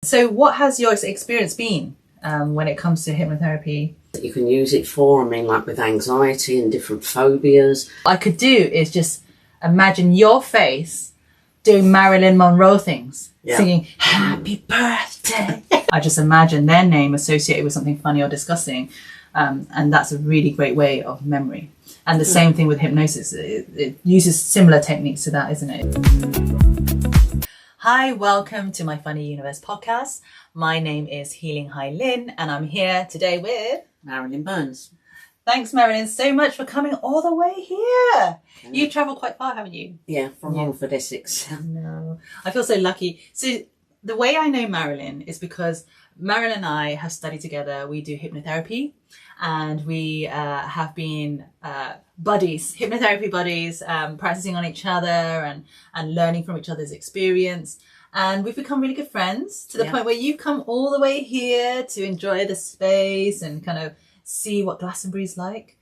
So what has your experience been when it comes to hypnotherapy? You can use it for, like with anxiety and different phobias. What I could do is just imagine your face doing Marilyn Monroe things, singing happy birthday. I just imagine their name associated with something funny or disgusting. And that's a really great way of memory. And the same thing with hypnosis. It uses similar techniques to that, isn't it? Hi, welcome to my Funny Universe podcast. My name is Healing Hoai-Linh and I'm here today with Marilyn Burns. Thanks, Marilyn, so much for coming all the way here. You've travelled quite far, haven't you? Yeah, from Romford, Essex. No, I feel so lucky. So the way I know Marilyn is because Marilyn and I have studied together. We do hypnotherapy and we have been buddies, hypnotherapy buddies, practicing on each other and learning from each other's experience. And we've become really good friends to the point where you've come all the way here to enjoy the space and kind of see what Glastonbury's like.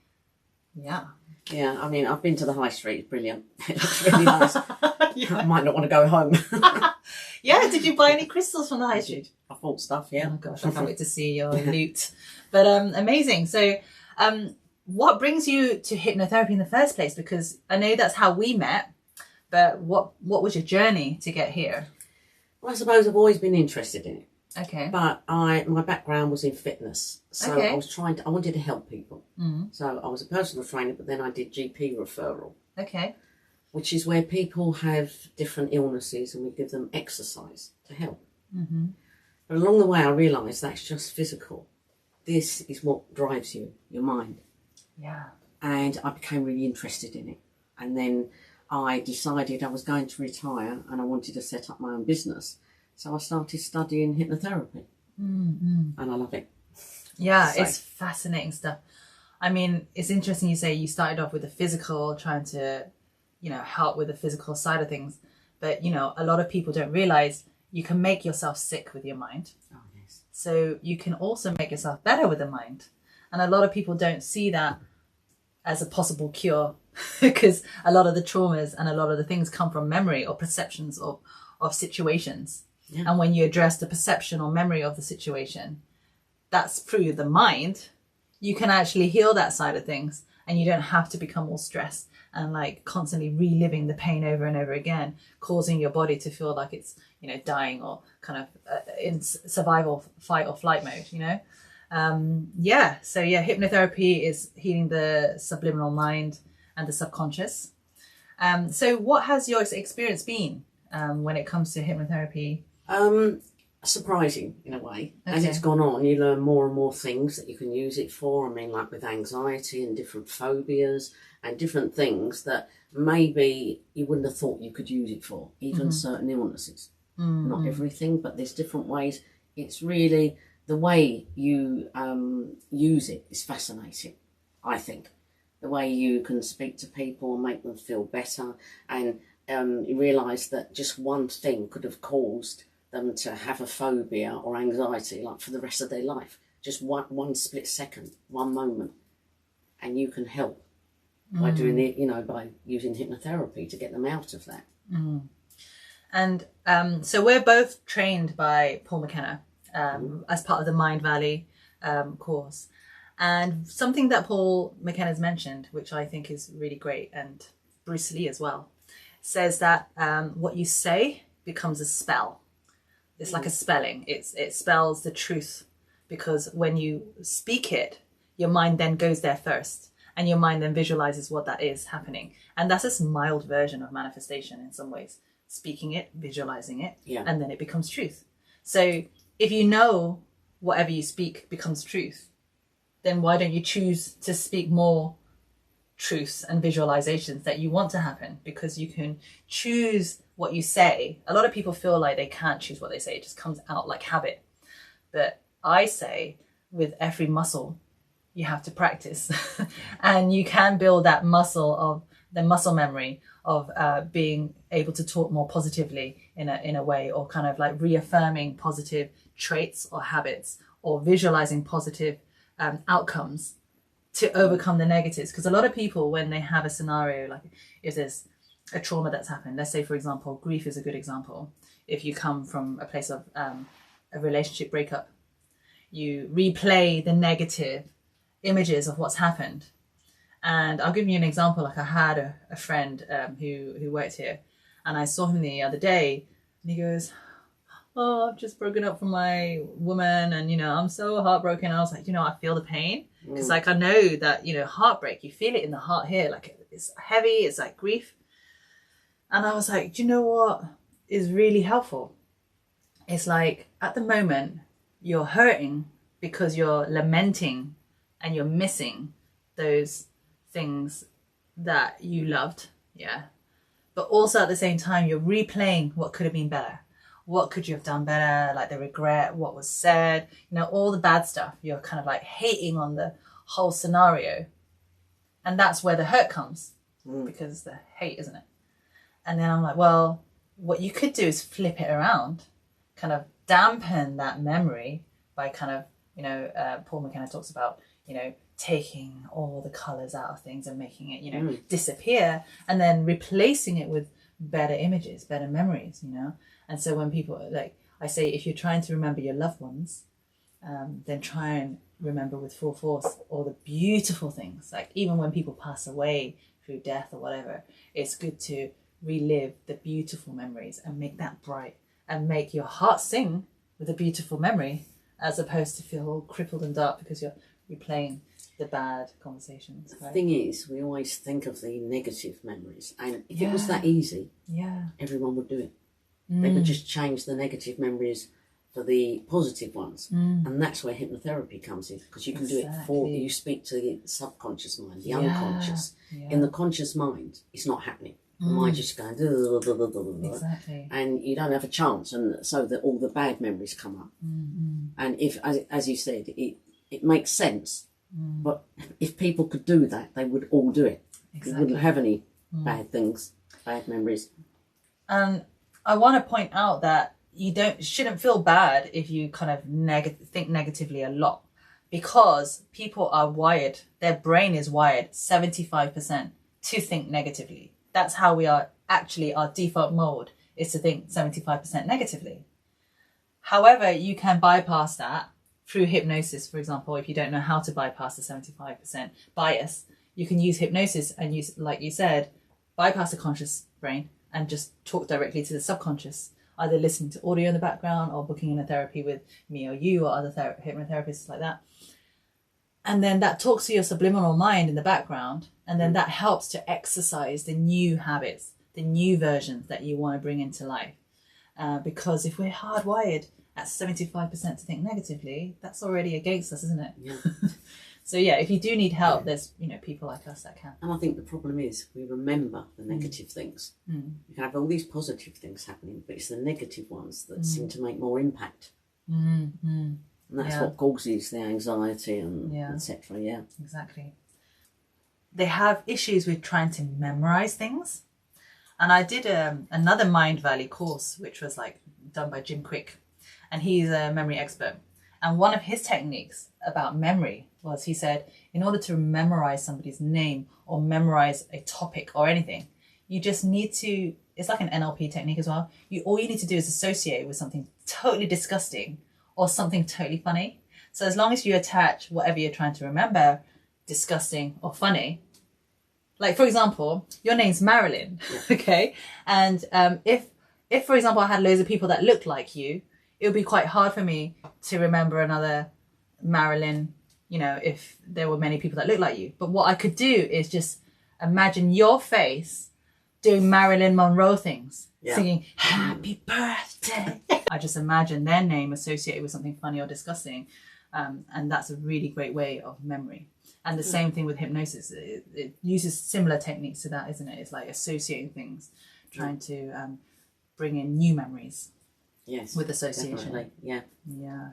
Yeah. Yeah, I mean, I've been to the high street. It's brilliant. It looks really nice. I might not want to go home. Yeah, did you buy any crystals from the high street? I bought stuff, yeah. Oh gosh, I can't wait to see your loot. But amazing. So what brings you to hypnotherapy in the first place? Because I know that's how we met, but what was your journey to get here? Well, I suppose I've always been interested in it. Okay. But my background was in fitness. So Okay. I wanted to help people. So I was a personal trainer, but then I did GP referral. Okay. Which is where people have different illnesses and we give them exercise to help. But along the way I realised that's just physical. This is what drives you, your mind. Yeah. And I became really interested in it. And then I decided I was going to retire and I wanted to set up my own business. So I started studying hypnotherapy. And I love it. Yeah, So- it's fascinating stuff. I mean, it's interesting you say you started off with the physical, trying to, help with the physical side of things. But, a lot of people don't realise you can make yourself sick with your mind. Oh, yes. So you can also make yourself better with the mind. And a lot of people don't see that as a possible cure because a lot of the traumas and a lot of the things come from memory or perceptions of situations. Yeah. And when you address the perception or memory of the situation, that's through the mind, you can actually heal that side of things and you don't have to become all stressed and like constantly reliving the pain over and over again, causing your body to feel like it's, dying or kind of in survival, fight or flight mode, So hypnotherapy is healing the subliminal mind and the subconscious. So what has your experience been when it comes to hypnotherapy? Surprising in a way. Okay. As it's gone on, you learn more and more things that you can use it for. Like with anxiety and different phobias and different things that maybe you wouldn't have thought you could use it for, even certain illnesses. Not everything, but there's different ways. It's really the way you use it is fascinating, I think. The way you can speak to people and make them feel better and you realise that just one thing could have caused them to have a phobia or anxiety like for the rest of their life. Just one split second, one moment. And you can help by doing it, by using hypnotherapy to get them out of that. And so we're both trained by Paul McKenna as part of the Mind Valley course. And something that Paul McKenna's mentioned, which I think is really great, and Bruce Lee as well, says that what you say becomes a spell. It's like a spelling. It spells the truth because when you speak it, your mind then goes there first and your mind then visualizes what that is happening. And that's a mild version of manifestation in some ways. Speaking it, visualizing it, and then it becomes truth. So if you know whatever you speak becomes truth, then why don't you choose to speak more truths and visualizations that you want to happen? Because you can choose what you say. A lot of people feel like they can't choose what they say. It just comes out like habit. But I say with every muscle, you have to practice. And you can build that muscle of the muscle memory of being able to talk more positively in a way, or kind of like reaffirming positive traits or habits, or visualizing positive outcomes to overcome the negatives. Because a lot of people, when they have a scenario, like if there's a trauma that's happened, let's say for example grief is a good example. If you come from a place of a relationship breakup. You replay the negative images of what's happened. And I'll give you an example. Like I had a friend who worked here, and I saw him the other day, and he goes, "Oh, I've just broken up from my woman, and I'm so heartbroken." I was like, I feel the pain, because like I know that heartbreak, you feel it in the heart here, like it's heavy, it's like grief. And I was like, do you know what is really helpful? It's like at the moment you're hurting because you're lamenting and you're missing those things that you loved, yeah. But also at the same time, you're replaying what could have been better. What could you have done better? Like the regret, what was said, all the bad stuff. You're kind of like hating on the whole scenario. And that's where the hurt comes, because the hate, isn't it? And then I'm like, well, what you could do is flip it around, kind of dampen that memory by kind of, Paul McKenna talks about, taking all the colors out of things and making it, disappear, and then replacing it with better images, better memories, And so when people, like I say, if you're trying to remember your loved ones, then try and remember with full force all the beautiful things. Like even when people pass away through death or whatever, it's good to relive the beautiful memories and make that bright and make your heart sing with a beautiful memory, as opposed to feel all crippled and dark because you're replaying the bad conversations. Right? The thing is, we always think of the negative memories, and if it was that easy, everyone would do it. They would just change the negative memories for the positive ones, and that's where hypnotherapy comes in, because you can do it for you. Speak to the subconscious mind, the unconscious. In the conscious mind, it's not happening. The mind just going and you don't have a chance, and so that all the bad memories come up. And if, as you said, it makes sense. But if people could do that, they would all do it. You wouldn't have any bad things, bad memories. And I want to point out that you shouldn't feel bad if you kind of think negatively a lot, because people are wired, their brain is wired 75% to think negatively. That's how we are actually, our default mode is to think 75% negatively. However, you can bypass that through hypnosis, for example. If you don't know how to bypass the 75% bias, you can use hypnosis and use, like you said, bypass the conscious brain and just talk directly to the subconscious, either listening to audio in the background or booking in a therapy with me or you or other hypnotherapists like that. And then that talks to your subliminal mind in the background, and then that helps to exercise the new habits, the new versions that you want to bring into life. Because if we're hardwired at 75% to think negatively, that's already against us, isn't it? Yeah. So yeah, if you do need help, there's people like us that can. And I think the problem is we remember the negative things. You can have all these positive things happening, but it's the negative ones that seem to make more impact. And that's what causes the anxiety and etc. Yeah, exactly. They have issues with trying to memorize things. And I did another Mind Valley course, which was like done by Jim Quick, and he's a memory expert. And one of his techniques about memory was, he said, in order to memorize somebody's name or memorize a topic or anything, you just need to, it's like an NLP technique as well. All you need to do is associate it with something totally disgusting or something totally funny. So as long as you attach whatever you're trying to remember, disgusting or funny, like for example, your name's Marilyn, okay? And if for example I had loads of people that looked like you, it would be quite hard for me to remember another Marilyn, if there were many people that looked like you. But what I could do is just imagine your face doing Marilyn Monroe things, singing happy birthday. I just imagine their name associated with something funny or disgusting. And that's a really great way of memory. And the same thing with hypnosis. It uses similar techniques to that, isn't it? It's like associating things, trying to bring in new memories. Yes. With association. Definitely. Yeah. Yeah.